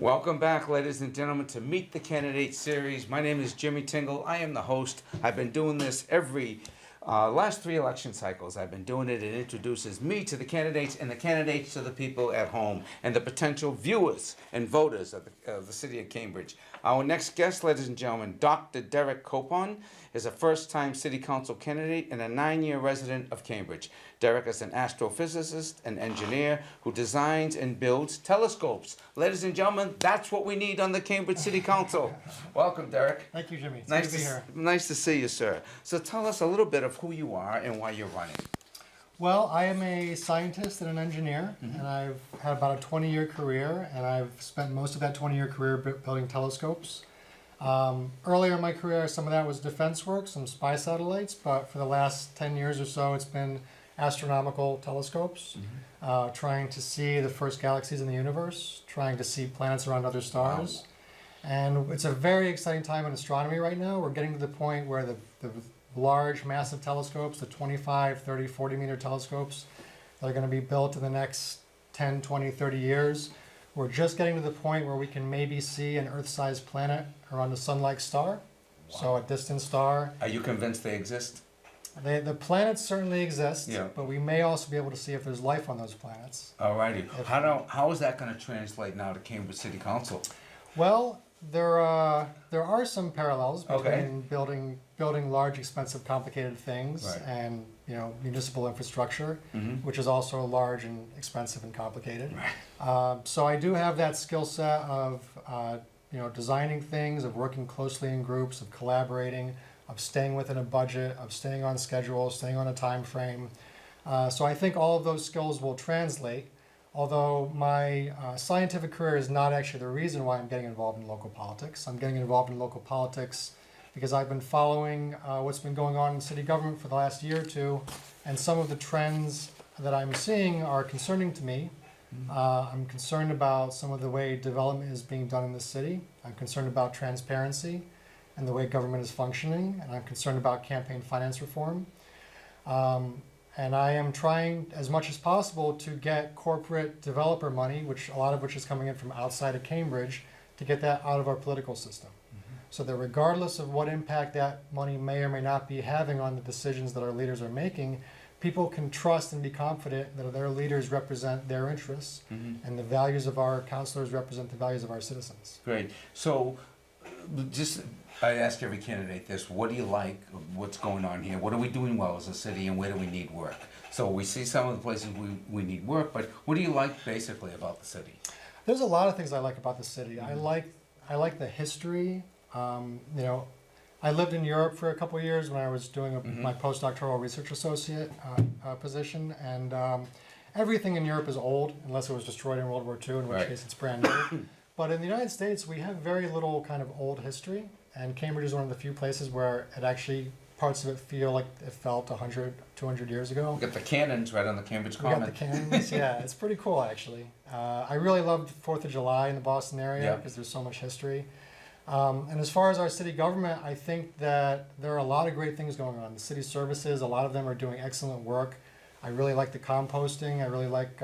Welcome back, ladies and gentlemen, to Meet the Candidate series. My name is Jimmy Tingle. I am the host. I've been doing this every last 3 election cycles. I've been doing it. It introduces me to the candidates and the candidates to the people at home and the potential viewers and voters of the city of Cambridge. Our next guest, ladies and gentlemen, Dr. Derek Kopon, is a first-time city council candidate and a 9-year resident of Cambridge. Derek is an astrophysicist and engineer who designs and builds telescopes. Ladies and gentlemen, that's what we need on the Cambridge City Council. Welcome, Derek. Thank you, Jimmy. It's Nice good to be here. Nice to see you, sir. So tell us a little bit of who you are and why you're running. Well, I am a scientist and an engineer, and I've had about a 20-year career, and I've spent most of that 20-year career building telescopes. Earlier in my career, some of that was defense work, some spy satellites, but for the last 10 years or so, it's been astronomical telescopes, trying to see the first galaxies in the universe, trying to see planets around other stars. Wow. And it's a very exciting time in astronomy right now. We're getting to the point where the large, massive telescopes, the 25, 30, 40-meter telescopes that are going to be built in the next 10, 20, 30 years, we're just getting to the point where we can maybe see an Earth-sized planet around a sun-like star. Wow. So a distant star. Are you convinced they exist? The planets certainly exist, yeah, but we may also be able to see if there's life on those planets. Alrighty. How is that going to translate now to Cambridge City Council? Well, there are some parallels between building large, expensive, complicated things, right, and municipal infrastructure, which is also large and expensive and complicated. Right. So I do have that skill set of designing things, of working closely in groups, of collaborating, of staying within a budget, of staying on schedule, staying on a time frame. So I think all of those skills will translate. Although my scientific career is not actually the reason why I'm getting involved in local politics. I'm getting involved in local politics because I've been following what's been going on in city government for the last year or two, and some of the trends that I'm seeing are concerning to me. I'm concerned about some of the way development is being done in the city. I'm concerned about transparency and the way government is functioning, and I'm concerned about campaign finance reform. And I am trying as much as possible to get corporate developer money, a lot of which is coming in from outside of Cambridge, to get that out of our political system. So that regardless of what impact that money may or may not be having on the decisions that our leaders are making, people can trust and be confident that their leaders represent their interests, and the values of our councilors represent the values of our citizens. Great. So I ask every candidate this: what do you like? What's going on here? What are we doing well as a city, and where do we need work? So we see some of the places we need work, but what do you like basically about the city? There's a lot of things I like about the city. I like the history. I lived in Europe for a couple of years when I was doing my postdoctoral research associate position, and everything in Europe is old unless it was destroyed in World War II, in which case it's brand new. But in the United States, we have very little kind of old history. And Cambridge is one of the few places where it actually, parts of it feel like it felt 100, 200 years ago. We got the cannons right on the Cambridge Common. We got the cannons, yeah. It's pretty cool, actually. I really loved 4th of July in the Boston area because there's so much history. And as far as our city government, I think that there are a lot of great things going on. The city services, a lot of them are doing excellent work. I really like the composting. I really like,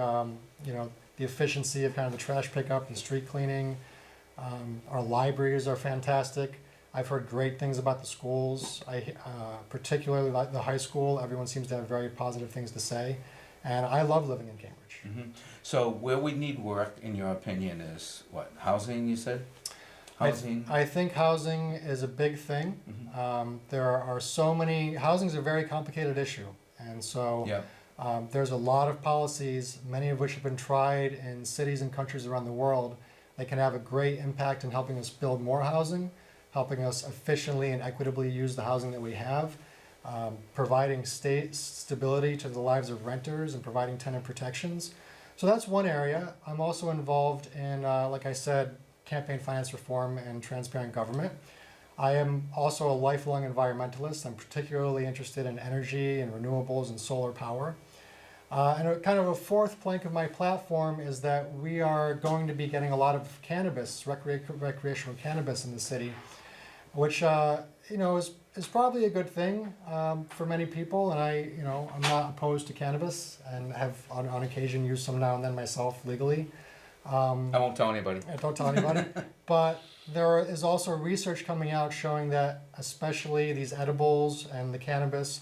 the efficiency of kind of the trash pickup and street cleaning. Our libraries are fantastic. I've heard great things about the schools. I particularly like the high school. Everyone seems to have very positive things to say. And I love living in Cambridge. So where we need work, in your opinion, is what? Housing, you said? Housing? I think housing is a big thing. There are so many... Housing is a very complicated issue. And so there's a lot of policies, many of which have been tried in cities and countries around the world. They can have a great impact in helping us build more housing, helping us efficiently and equitably use the housing that we have, providing stability to the lives of renters and providing tenant protections. So that's one area. I'm also involved in, like I said, campaign finance reform and transparent government. I am also a lifelong environmentalist. I'm particularly interested in energy and renewables and solar power. And kind of a fourth plank of my platform is that we are going to be getting a lot of cannabis, recreational cannabis in the city, which is probably a good thing for many people. And I'm not opposed to cannabis and have on occasion used some now and then myself legally. I won't tell anybody. Don't tell anybody. But there is also research coming out showing that especially these edibles and the cannabis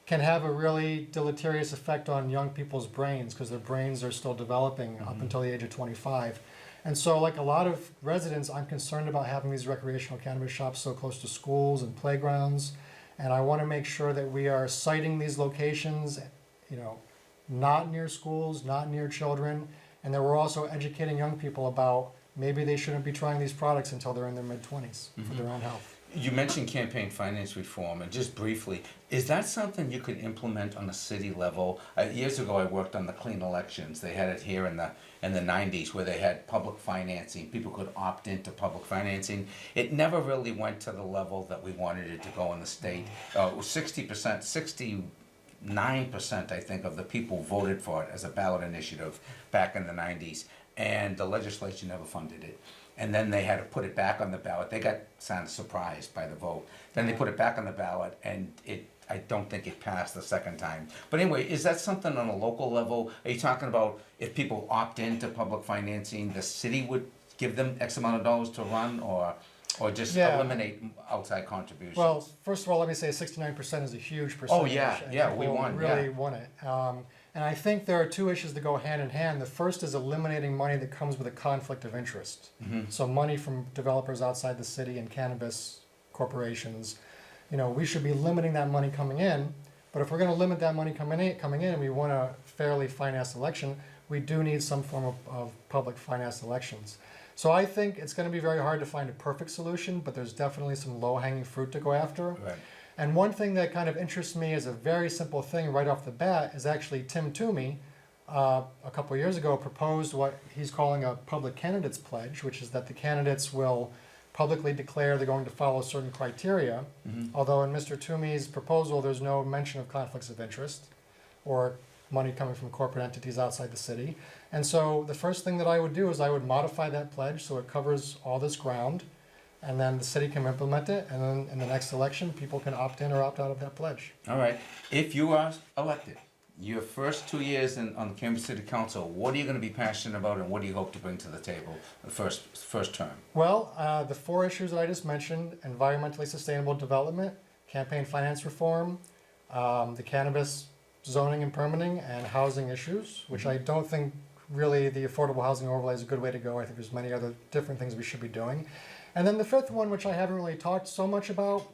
can have a really deleterious effect on young people's brains because their brains are still developing up until the age of 25. And so, like a lot of residents, I'm concerned about having these recreational cannabis shops so close to schools and playgrounds. And I want to make sure that we are citing these locations, you know, not near schools, not near children, and that we're also educating young people about maybe they shouldn't be trying these products until they're in their mid-20s for their own health. You mentioned campaign finance reform, and just briefly, is that something you could implement on a city level? Years ago, I worked on the clean elections. They had it here in the 90s, where they had public financing. People could opt into public financing. It never really went to the level that we wanted it to go in the state. 69%, I think, of the people voted for it as a ballot initiative back in the 90s, and the legislature never funded it. And then they had to put it back on the ballot. They got sound surprised by the vote. Then they put it back on the ballot, and I don't think it passed the second time. But anyway, is that something on a local level? Are you talking about if people opt into public financing, the city would give them X amount of dollars to run, or just eliminate outside contributions? Well, first of all, let me say 69% is a huge percentage. Oh, yeah, and yeah, we people won, really yeah. won it. And I think there are two issues that go hand in hand. The first is eliminating money that comes with a conflict of interest. So money from developers outside the city and cannabis corporations. You know, we should be limiting that money coming in. But if we're going to limit that money coming in, and we want a fairly financed election, we do need some form of public financed elections. So I think it's going to be very hard to find a perfect solution, but there's definitely some low-hanging fruit to go after. Right. And one thing that kind of interests me as a very simple thing right off the bat is actually Tim Toomey, a couple of years ago, proposed what he's calling a public candidates pledge, which is that the candidates will publicly declare they're going to follow certain criteria. Although in Mr. Toomey's proposal, there's no mention of conflicts of interest or money coming from corporate entities outside the city. And so the first thing that I would do is I would modify that pledge so it covers all this ground, and then the city can implement it, and then in the next election, people can opt in or opt out of that pledge. All right. If you are elected, your first 2 years on the Cambridge City Council, what are you going to be passionate about, and what do you hope to bring to the table the first term? Well, the four issues that I just mentioned: environmentally sustainable development, campaign finance reform, the cannabis zoning and permitting, and housing issues, which I don't think really the affordable housing overlay is a good way to go. I think there's many other different things we should be doing. And then the fifth one, which I haven't really talked so much about,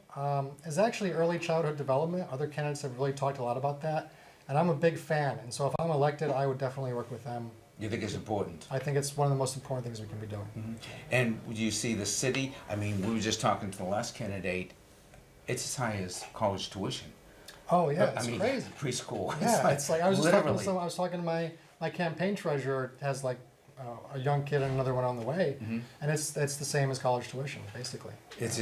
is actually early childhood development. Other candidates have really talked a lot about that, and I'm a big fan. And so if I'm elected, I would definitely work with them. You think it's important? I think it's one of the most important things we can be doing. And you see the city, I mean, we were just talking to the last candidate, it's as high as college tuition. Oh yeah, I it's mean, crazy. Preschool. Yeah, it's like I was just talking to literally. I was talking to my campaign treasurer, has like a young kid and another one on the way, and it's the same as college tuition basically. It's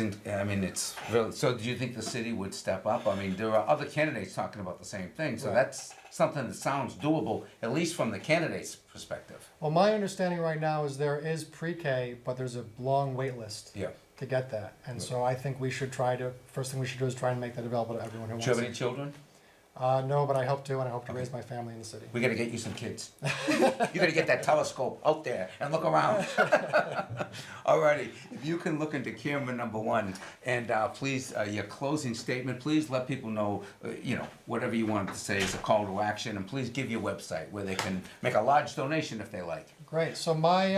really, so do you think the city would step up? I mean, there are other candidates talking about the same thing, so Right. that's something that sounds doable, at least from the candidate's perspective. Well, my understanding right now is there is pre-K, but there's a long wait list Yeah. to get that, and so I think we should first thing we should do is try and make that available to everyone who Do wants you have it. any children? No, but I hope to, and I hope to raise my family in the city. We gotta get you some kids. You gotta get that telescope out there and look around. Alrighty, if you can look into camera number 1, and please, your closing statement, please let people know, whatever you wanted to say is a call to action, and please give your website where they can make a large donation if they like. Great. So my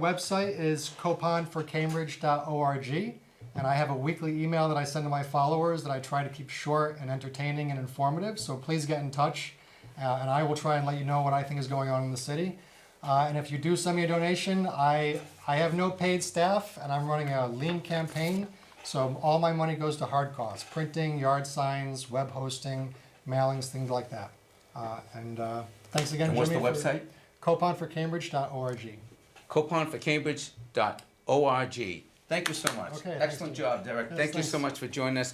website is koponforcambridge.org, and I have a weekly email that I send to my followers that I try to keep short and entertaining and informative. So please get in touch, and I will try and let you know what I think is going on in the city. And if you do send me a donation, I have no paid staff, and I'm running a lean campaign. So all my money goes to hard costs: printing, yard signs, web hosting, mailings, things like that. Thanks again, And what's the Jimmy, website? Koponforcambridge.org. Koponforcambridge.org. Thank you so much. Okay, Excellent thank you. job, Derek. Yes, Thank you so thanks. much for joining us.